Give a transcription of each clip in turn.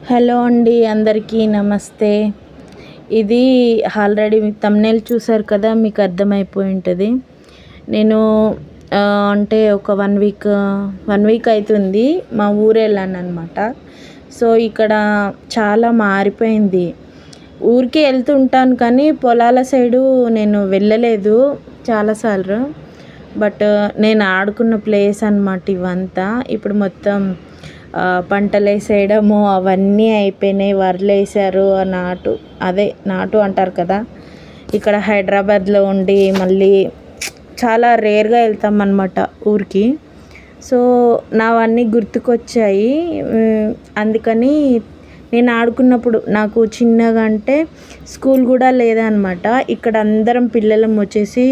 Hello అండి, అందరికీ నమస్తే. ఇది ఆల్రెడీ థంబ్‌నెయిల్ చూసారు కదా, మీకు అర్థమైపోయి ఉంటుంది. నేను అంటే ఒక 1 వీక్ అవుతుంది మా ఊరు వెళ్ళాను అనమాట. సో ఇక్కడ చాలా మారిపోయింది. ఊరికి వెళ్తుంటాను కానీ పొలాల సైడు నేను వెళ్ళలేదు చాలాసార్లు. బట్ నేను ఆడుకున్న ప్లేస్ అనమాట ఇవంతా. ఇప్పుడు మొత్తం పంటలు వేసేయడము అవన్నీ అయిపోయినాయి. వరలు వేసారు, నాటు అంటారు కదా. ఇక్కడ హైదరాబాద్లో ఉండి మళ్ళీ చాలా రేర్గా వెళ్తాం అన్నమాట ఊరికి. సో నావన్నీ గుర్తుకొచ్చాయి. అందుకని నేను ఆడుకున్నప్పుడు నాకు చిన్నగా అంటే స్కూల్ కూడా లేదనమాట. ఇక్కడ అందరం పిల్లలం వచ్చేసి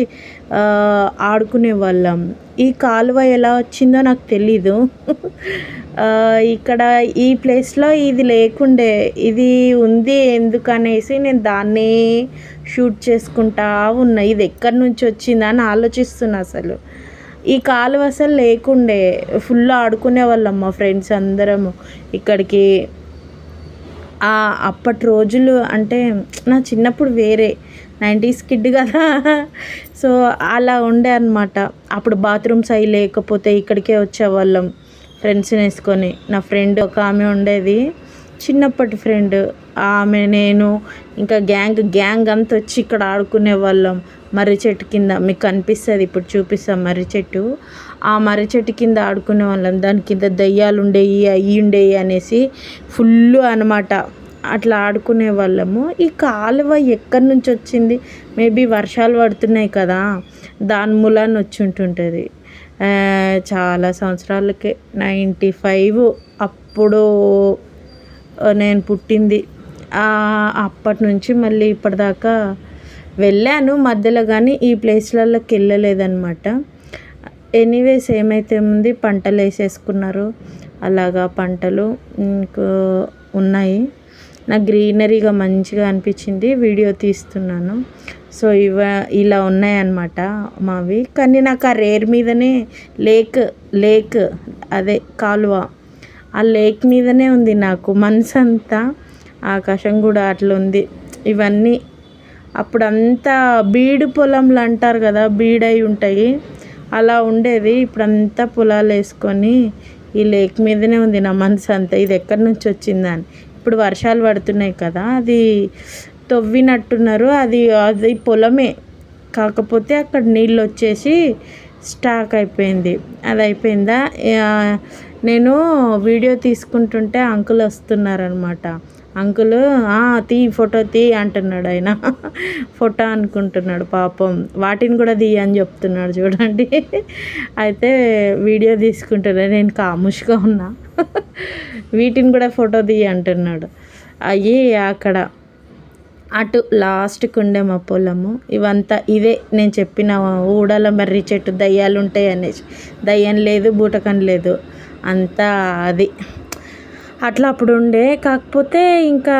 ఆడుకునే వాళ్ళం. ఈ కాలువ ఎలా వచ్చిందో నాకు తెలీదు. ఇక్కడ ఈ ప్లేస్లో ఇది లేకుండే, ఇది ఉంది ఎందుకనేసి నేను దాన్నే షూట్ చేసుకుంటా ఉన్నా. ఇది ఎక్కడి నుంచి వచ్చిందని ఆలోచిస్తున్నా. అసలు ఈ కాలువ అసలు లేకుండే, ఫుల్ ఆడుకునే వాళ్ళం మా ఫ్రెండ్స్ అందరము ఇక్కడికి. అప్పటి రోజులు అంటే నా చిన్నప్పుడు వేరే 90s కిడ్ కదా. సో అలా ఉండే అనమాట. అప్పుడు బాత్రూమ్స్ అవి లేకపోతే ఇక్కడికే వచ్చేవాళ్ళం ఫ్రెండ్స్ని వేసుకొని. నా ఫ్రెండ్ ఒక ఆమె ఉండేది, చిన్నప్పటి ఫ్రెండ్. ఆమె, నేను, ఇంకా గ్యాంగ్ అంతా వచ్చి ఇక్కడ ఆడుకునే వాళ్ళం. మర్రి చెట్టు కింద మీకు కనిపిస్తుంది, ఇప్పుడు చూపిస్తాం మర్రి చెట్టు. ఆ మర్రి చెట్టు కింద ఆడుకునే వాళ్ళం. దాని కింద దయ్యాలు ఉండేవి, అవి ఉండేవి అనేసి ఫుల్ అనమాట. అట్లా ఆడుకునే వాళ్ళము. ఈ కాలువ ఎక్కడి నుంచి వచ్చింది? మేబీ వర్షాలు పడుతున్నాయి కదా, దాని మూలాన్ని వచ్చి ఉంటుంటుంది. చాలా సంవత్సరాలకే 95 అప్పుడు నేను పుట్టింది. అప్పటి నుంచి మళ్ళీ ఇప్పటిదాకా వెళ్ళాను మధ్యలో, కానీ ఈ ప్లేస్లలోకి వెళ్ళలేదన్నమాట. ఎనీవేస్ ఏమైతే ఉంది, పంటలు వేసేసుకున్నారు. అలాగా పంటలు ఉన్నాయి. నాకు గ్రీనరీగా మంచిగా అనిపించింది, వీడియో తీస్తున్నాను. సో ఇలా ఉన్నాయన్నమాట మావి. కానీ నాకు ఆ రేర్ మీదనే లేక్ అదే కాలువ, ఆ లేక్ మీదనే ఉంది నాకు మనసు అంతా. ఆకాశం కూడా అట్లా ఉంది. ఇవన్నీ అప్పుడంతా బీడు పొలంలు అంటారు కదా, బీడై ఉంటాయి, అలా ఉండేది. ఇప్పుడంతా పొలాలు వేసుకొని ఈ లేక్ మీదనే ఉంది నా మనసు అంతా. ఇది ఎక్కడి నుంచి వచ్చిందని. ఇప్పుడు వర్షాలు పడుతున్నాయి కదా, అది తవ్వినట్టున్నారు. అది పొలమే, కాకపోతే అక్కడ నీళ్ళు వచ్చేసి స్టాక్ అయిపోయింది. అది అయిపోయిందా. నేను వీడియో తీసుకుంటుంటే అంకుల్ వస్తున్నారనమాట. అంకుల్ ఫోటో తీ అంటున్నాడు. ఆయన ఫోటో అనుకుంటున్నాడు పాపం. వాటిని కూడా అని చెప్తున్నాడు చూడండి. అయితే వీడియో తీసుకుంటున్నా, నేను కాముష్గా ఉన్నా. వీటిని కూడా ఫోటో అంటున్నాడు. అయ్యి అక్కడ అటు లాస్ట్కి ఉండే మా పొలము. ఇవంతా ఇదే నేను చెప్పిన ఊడల మర్రి చెట్టు. దయ్యాలు ఉంటాయి అనేసి, దయ్యం లేదు, బూటకం లేదు, అంతా అది అట్లా అప్పుడు ఉండే. కాకపోతే ఇంకా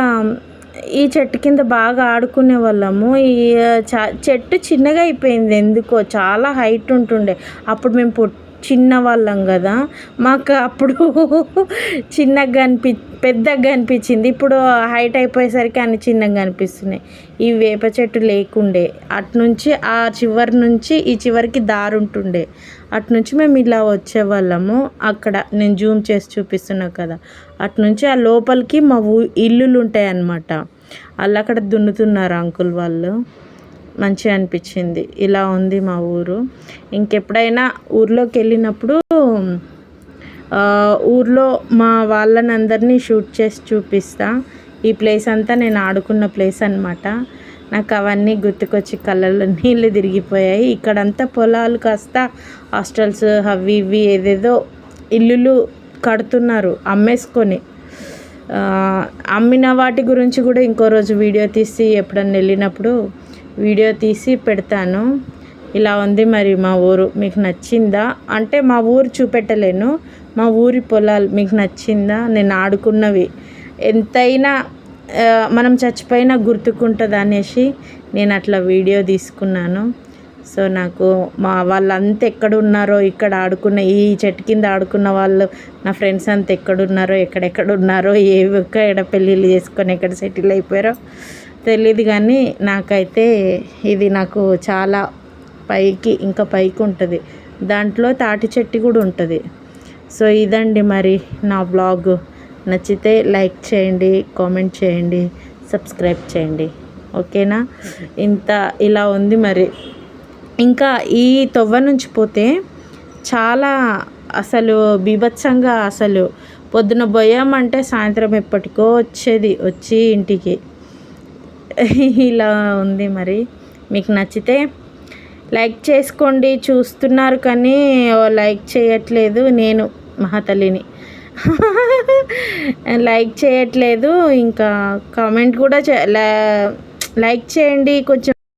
ఈ చెట్టు కింద బాగా ఆడుకునే వాళ్ళము. ఈ చెట్టు చిన్నగా అయిపోయింది ఎందుకో, చాలా హైట్ ఉంటుండే. అప్పుడు మేము చిన్న వాళ్ళం కదా, మాకు అప్పుడు చిన్నగా పెద్దగా అనిపించింది. ఇప్పుడు హైట్ అయిపోయేసరికి అన్ని చిన్నగా అనిపిస్తున్నాయి. ఈ వేప చెట్టు లేకుండే, అటునుంచి ఆ చివరి నుంచి ఈ చివరికి దారి ఉంటుండే. అటునుంచి మేము ఇలా వచ్చేవాళ్ళము. అక్కడ నేను జూమ్ చేసి చూపిస్తున్నా కదా, అటునుంచి ఆ లోపలికి మా ఇల్లులు ఉంటాయి అన్నమాట. వాళ్ళు అక్కడ దున్నుతున్నారు అంకుల్ వాళ్ళు. మంచిగా అనిపించింది. ఇలా ఉంది మా ఊరు. ఇంకెప్పుడైనా ఊర్లోకి వెళ్ళినప్పుడు ఊర్లో మా వాళ్ళని అందరినీ షూట్ చేసి చూపిస్తా. ఈ ప్లేస్ అంతా నేను ఆడుకున్న ప్లేస్ అనమాట. నాకు అవన్నీ గుర్తుకొచ్చి కళ్ళల్లో నీళ్ళు తిరిగిపోయాయి. ఇక్కడంతా పొలాలు కాస్త హాస్టల్స్ అవి ఇవి ఏదేదో ఇల్లులు కడుతున్నారు అమ్మేసుకొని. అమ్మిన వాటి గురించి కూడా ఇంకో రోజు వీడియో తీసి ఎప్పుడన్నా వెళ్ళినప్పుడు వీడియో తీసి పెడతాను. ఇలా ఉంది మరి మా ఊరు. మీకు నచ్చిందా అంటే మా ఊరు చూపెట్టలేను, మా ఊరి పొలాలు మీకు నచ్చిందా? నేను ఆడుకున్నవి ఎంతైనా మనం చచ్చిపోయినా గుర్తుకుంటుంది అనేసి నేను అట్లా వీడియో తీసుకున్నాను. సో నాకు మా వాళ్ళంతా ఎక్కడున్నారో, ఇక్కడ ఆడుకున్న ఈ చెట్టు కింద ఆడుకున్న వాళ్ళు నా ఫ్రెండ్స్ అంతా ఎక్కడున్నారో, ఎక్కడెక్కడున్నారో, ఎక్కడ పెళ్ళిళ్ళు చేసుకొని ఎక్కడ సెటిల్ అయిపోయారో తెలియదు. కానీ నాకైతే ఇది నాకు చాలా పైకి, ఇంకా పైకి ఉంటుంది. దాంట్లో తాటి చెట్టు కూడా ఉంటుంది. సో ఇదండి మరి నా బ్లాగ్. నచ్చితే లైక్ చేయండి, కామెంట్ చేయండి, సబ్స్క్రైబ్ చేయండి. ఓకేనా? ఇలా ఉంది మరి. ఇంకా ఈ తొవ్వ నుంచి పోతే చాలా అసలు బీభత్సంగా, అసలు పొద్దున పోయామంటే సాయంత్రం ఎప్పటికో వచ్చి ఇంటికి ఇలా ఉంది మరి. మీకు నచ్చితే లైక్ చేసుకోండి. చూస్తున్నారు కానీ లైక్ చేయట్లేదు. నేను మహాతల్లిని లైక్ చేయట్లేదు. ఇంకా కామెంట్ కూడా లైక్ చేయండి కొంచెం.